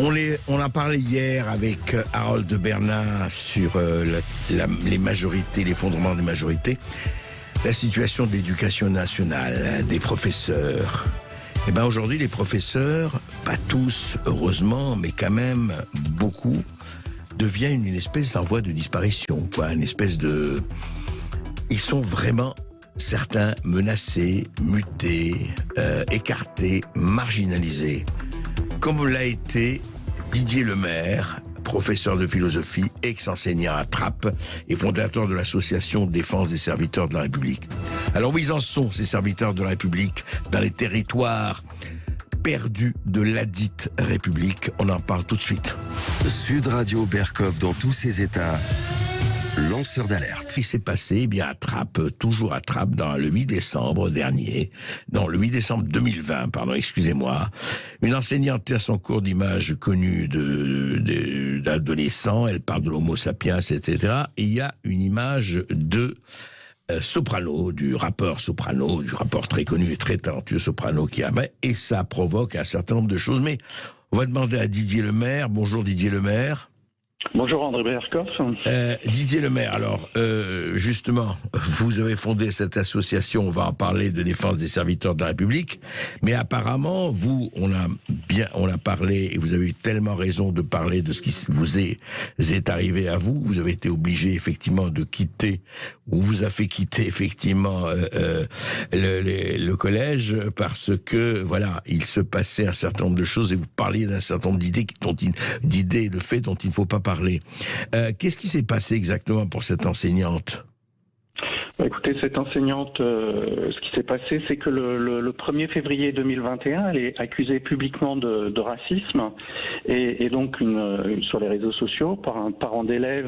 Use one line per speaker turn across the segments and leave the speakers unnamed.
On a parlé hier avec Harold Bernat sur les majorités, l'effondrement des majorités, la situation de l'éducation nationale, des professeurs. Et bien aujourd'hui, les professeurs, pas tous, heureusement, mais quand même beaucoup, deviennent une espèce en voie de disparition, quoi, une espèce de... Ils sont vraiment, certains, menacés, mutés, écartés, marginalisés. Comme l'a été Didier Lemaire, professeur de philosophie, ex-enseignant à Trappes et fondateur de l'association Défense des serviteurs de la République. Alors où ils en sont, ces serviteurs de la République, dans les territoires perdus de ladite République? On en parle tout de suite.
Sud Radio Berkov dans tous ses états. Lanceur d'alerte.
Ce qui s'est passé, eh bien, à Trappes, toujours à Trappes, le 8 décembre dernier, non, le 8 décembre 2020, pardon, excusez-moi, une enseignante à son cours d'image connue d'adolescents, elle parle de l'homo sapiens, etc. Et il y a une image de Soprano, du rappeur très connu et très talentueux Soprano qui a, et ça provoque un certain nombre de choses. Mais on va demander à Didier Lemaire. Bonjour Didier Lemaire.
Bonjour André Berkov.
Didier Lemaire, alors justement, vous avez fondé cette association, on va en parler, de défense des serviteurs de la République, mais apparemment, vous, on a parlé, et vous avez eu tellement raison de parler de ce qui vous est arrivé à vous, vous avez été obligé effectivement de quitter, ou vous a fait quitter effectivement le collège, parce que, voilà, il se passait un certain nombre de choses, et vous parliez d'un certain nombre d'idées et de faits dont il ne faut pas parler. Qu'est-ce qui s'est passé exactement pour cette enseignante ?
Écoutez, cette enseignante, ce qui s'est passé, c'est que le 1er février 2021, elle est accusée publiquement de racisme et donc sur les réseaux sociaux par un parent d'élève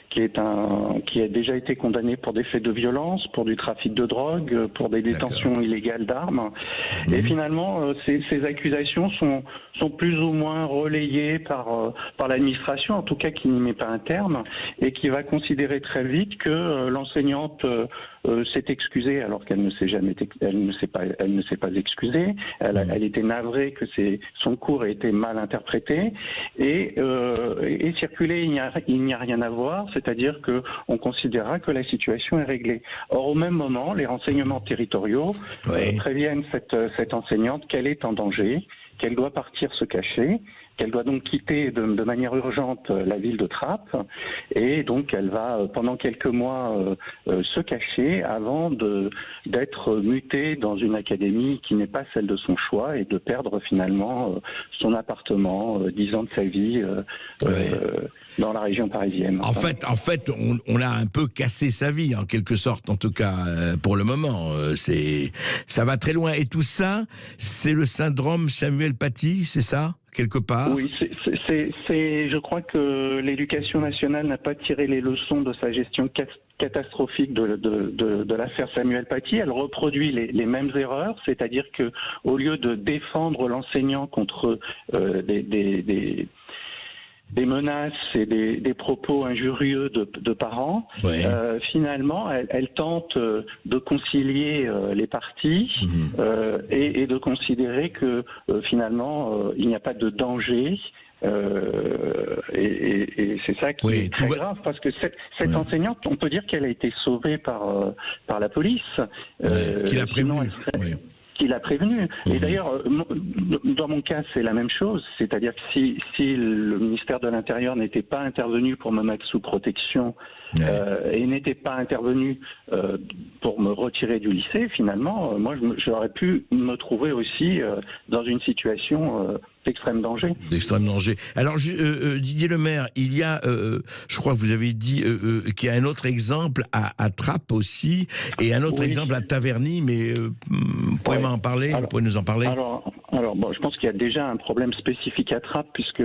qui a déjà été condamné pour des faits de violence, pour du trafic de drogue, pour des détentions illégales d'armes. Et finalement, ces accusations sont plus ou moins relayées par l'administration, en tout cas qui n'y met pas un terme, et qui va considérer très vite que l'enseignante s'est excusée alors qu'elle ne s'est pas excusée. Elle était navrée que son cours ait été mal interprété et circulé, il n'y a rien à voir, c'est-à-dire que on considérera que la situation est réglée. Or au même moment, les renseignements territoriaux préviennent cette enseignante qu'elle est en danger, qu'elle doit partir se cacher, qu'elle doit donc quitter de manière urgente la ville de Trappes, et donc elle va pendant quelques mois se cacher avant d'être mutée dans une académie qui n'est pas celle de son choix et de perdre finalement son appartement, 10 ans de sa vie dans la région parisienne.
En fait, on a un peu cassé sa vie, en quelque sorte, en tout cas, pour le moment. Ça va très loin. Et tout ça, c'est le syndrome Samuel Paty, c'est ça, quelque part ?
Oui, je crois que l'éducation nationale n'a pas tiré les leçons de sa gestion catastrophique de l'affaire Samuel Paty. Elle reproduit les mêmes erreurs, c'est-à-dire que au lieu de défendre l'enseignant contre des menaces et des propos injurieux de parents, finalement, elle tente de concilier les parties et de considérer que finalement, il n'y a pas de danger. Et c'est ça qui est très grave, parce que cette enseignante, on peut dire qu'elle a été sauvée par la police.
Qui l'a prévenue.
Qui l'a prévenu. Et d'ailleurs, dans mon cas, c'est la même chose. C'est-à-dire que si le ministère de l'Intérieur n'était pas intervenu pour me mettre sous protection et n'était pas intervenu pour me retirer du lycée, finalement, moi, j'aurais pu me trouver aussi dans une situation d'extrême danger.
D'extrême danger. Alors, Didier Lemaire, il y a, je crois que vous avez dit qu'il y a un autre exemple à Trappes aussi, et un autre exemple à Taverny, mais vous pouvez m'en parler, vous pouvez nous en parler?
Alors bon, je pense qu'il y a déjà un problème spécifique à Trappes, puisque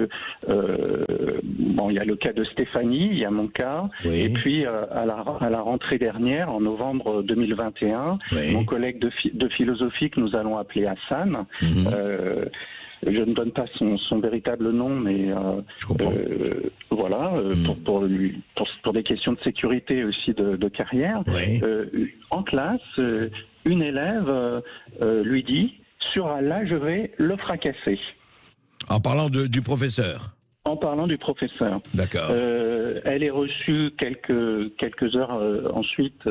il y a le cas de Stéphanie, il y a mon cas, et puis à la rentrée dernière, en novembre 2021, mon collègue de philosophie que nous allons appeler Hassan, je ne donne pas son véritable nom, mais pour des questions de sécurité aussi de carrière. En classe, une élève lui dit « Sur Allah, je vais le fracasser ».
En parlant du professeur.
En parlant du professeur.
D'accord.
Elle est reçue quelques heures ensuite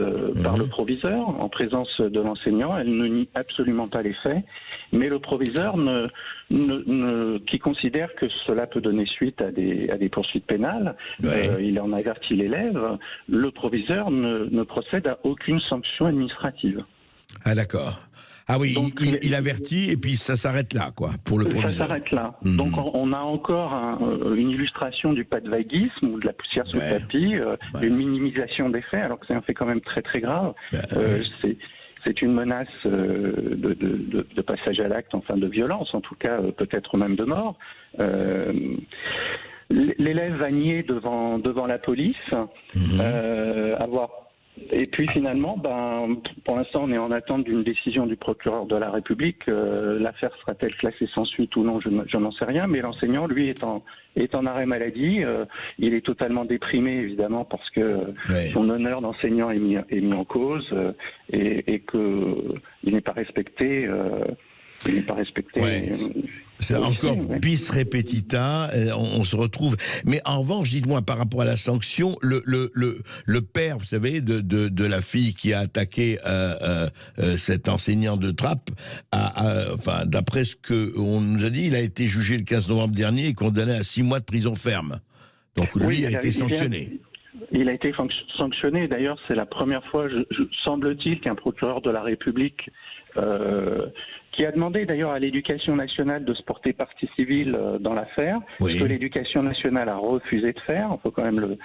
par le proviseur, en présence de l'enseignant. Elle ne nie absolument pas les faits, mais le proviseur qui considère que cela peut donner suite à des poursuites pénales, il en avertit l'élève, le proviseur ne procède à aucune sanction administrative.
Ah d'accord. Ah oui, donc, il avertit et puis ça s'arrête là, quoi, pour le proviseur.
Ça s'arrête là. Donc on a encore une illustration du pas de vaguisme ou de la poussière sous le tapis, une minimisation des faits, alors que c'est un fait quand même très très grave. C'est une menace de passage à l'acte, enfin de violence, en tout cas peut-être même de mort. L'élève va nier devant la police, Et puis finalement, pour l'instant, on est en attente d'une décision du procureur de la République. L'affaire sera-t-elle classée sans suite ou non, je n'en sais rien. Mais l'enseignant, lui, est en arrêt maladie. Il est totalement déprimé, évidemment, parce que son honneur d'enseignant est mis en cause et qu'il n'est pas respecté. Il n'est pas respecté.
C'est encore bis repetita, on se retrouve. Mais en revanche, dites-moi, par rapport à la sanction, le père, vous savez, de la fille qui a attaqué cet enseignant de Trappes, enfin, d'après ce qu'on nous a dit, il a été jugé le 15 novembre dernier et condamné à 6 mois de prison ferme. Donc lui a été sanctionné.
Il a été sanctionné. D'ailleurs, c'est la première fois, semble-t-il, qu'un procureur de la République, qui a demandé d'ailleurs à l'Éducation nationale de se porter partie civile dans l'affaire, ce que l'Éducation nationale a refusé de faire. Il faut quand même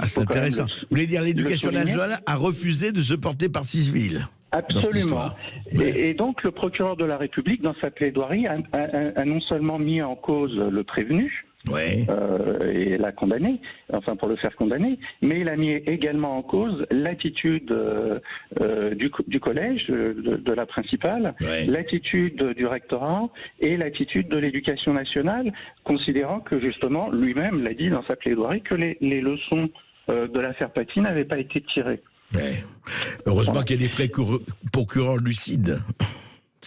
c'est intéressant. Vous voulez dire l'Éducation nationale a refusé de se porter partie civile?
Absolument. Et donc le procureur de la République, dans sa plaidoirie, a non seulement mis en cause le prévenu, et l'a condamné, enfin pour le faire condamner, mais il a mis également en cause l'attitude du collège, de la principale, l'attitude du rectorat et l'attitude de l'Éducation nationale, considérant que justement, lui-même l'a dit dans sa plaidoirie, que les leçons de l'affaire Paty n'avaient pas été tirées.
Heureusement qu'il y a des procureurs lucides.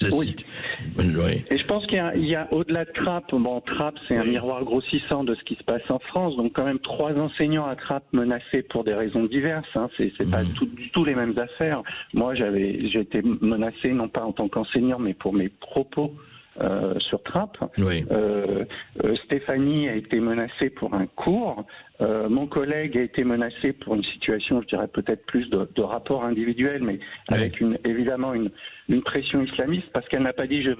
Et je pense qu'il y a au-delà de Trappes, Trappes c'est un miroir grossissant de ce qui se passe en France, donc quand même 3 enseignants à Trappes menacés pour des raisons diverses, c'est pas du tout les mêmes affaires. Moi j'ai été menacé non pas en tant qu'enseignant mais pour mes propos sur Trappes. Stéphanie a été menacée pour un cours. Mon collègue a été menacé pour une situation, je dirais peut-être plus de rapport individuel, mais avec évidemment une pression islamiste, parce qu'elle n'a pas dit je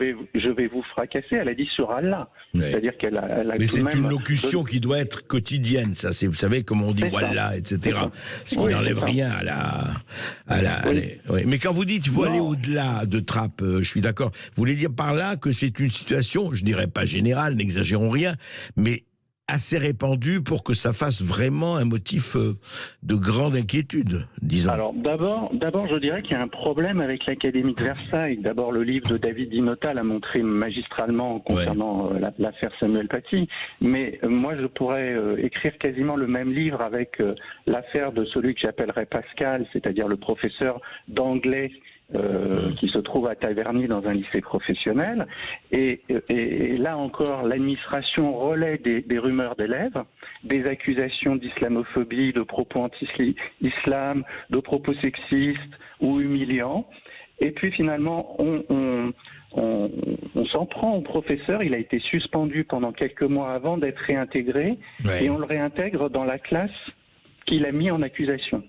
vais vous fracasser, elle a dit sur Allah. C'est-à-dire qu'elle a
mais c'est une locution qui doit être quotidienne, ça. Vous savez comment on dit Wallah, etc. Ce qui n'enlève rien à la. Mais quand vous dites il faut aller au-delà de Trappes, je suis d'accord. Vous voulez dire par là que c'est une situation, je dirais pas générale, n'exagérons rien, mais assez répandu pour que ça fasse vraiment un motif de grande inquiétude, disons.
Alors d'abord, je dirais qu'il y a un problème avec l'Académie de Versailles. D'abord, le livre de David Dinota l'a montré magistralement concernant l'affaire Samuel Paty, mais moi je pourrais écrire quasiment le même livre avec l'affaire de celui que j'appellerais Pascal, c'est-à-dire le professeur d'anglais qui se trouve à Taverny dans un lycée professionnel, et là encore l'administration relaie des rumeurs d'élèves, des accusations d'islamophobie, de propos anti-islam, de propos sexistes ou humiliants, et puis finalement on s'en prend au professeur. Il a été suspendu pendant quelques mois avant d'être réintégré, et on le réintègre dans la classe qu'il a mis en accusation.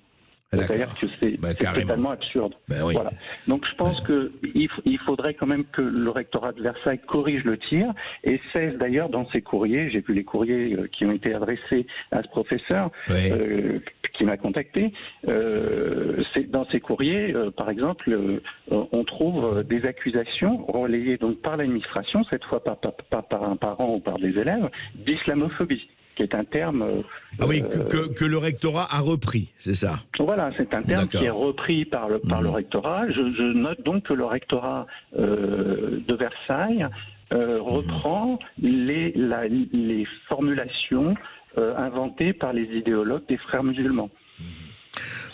C'est-à-dire que c'est totalement absurde. Voilà. Donc je pense qu'il faudrait quand même que le rectorat de Versailles corrige le tir et cesse d'ailleurs dans ses courriers, j'ai vu les courriers qui ont été adressés à ce professeur qui m'a contacté, dans ces courriers, par exemple, on trouve des accusations relayées donc par l'administration, cette fois pas par un parent ou par des élèves, d'islamophobie, qui est un terme...
que le rectorat a repris, c'est ça?
Voilà, c'est un terme qui est repris par le rectorat. Je note donc que le rectorat de Versailles reprend les formulations inventées par les idéologues des frères musulmans.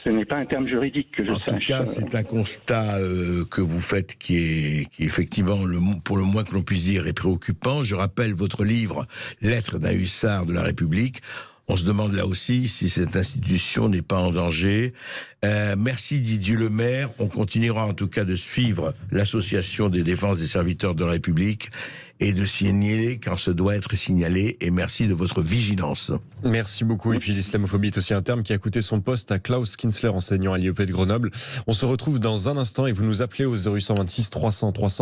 Ce n'est pas un terme juridique que je sache.
En tout cas, c'est un constat que vous faites qui est effectivement, pour le moins que l'on puisse dire, est préoccupant. Je rappelle votre livre « Lettres d'un hussard de la République ». On se demande là aussi si cette institution n'est pas en danger. Merci Didier Lemaire. On continuera en tout cas de suivre l'association des défenses des serviteurs de la République et de signaler quand ce doit être signalé. Et merci de votre vigilance.
Merci beaucoup. Et puis l'islamophobie est aussi un terme qui a coûté son poste à Klaus Kinsler, enseignant à l'IEP de Grenoble. On se retrouve dans un instant et vous nous appelez au 0826 300 300.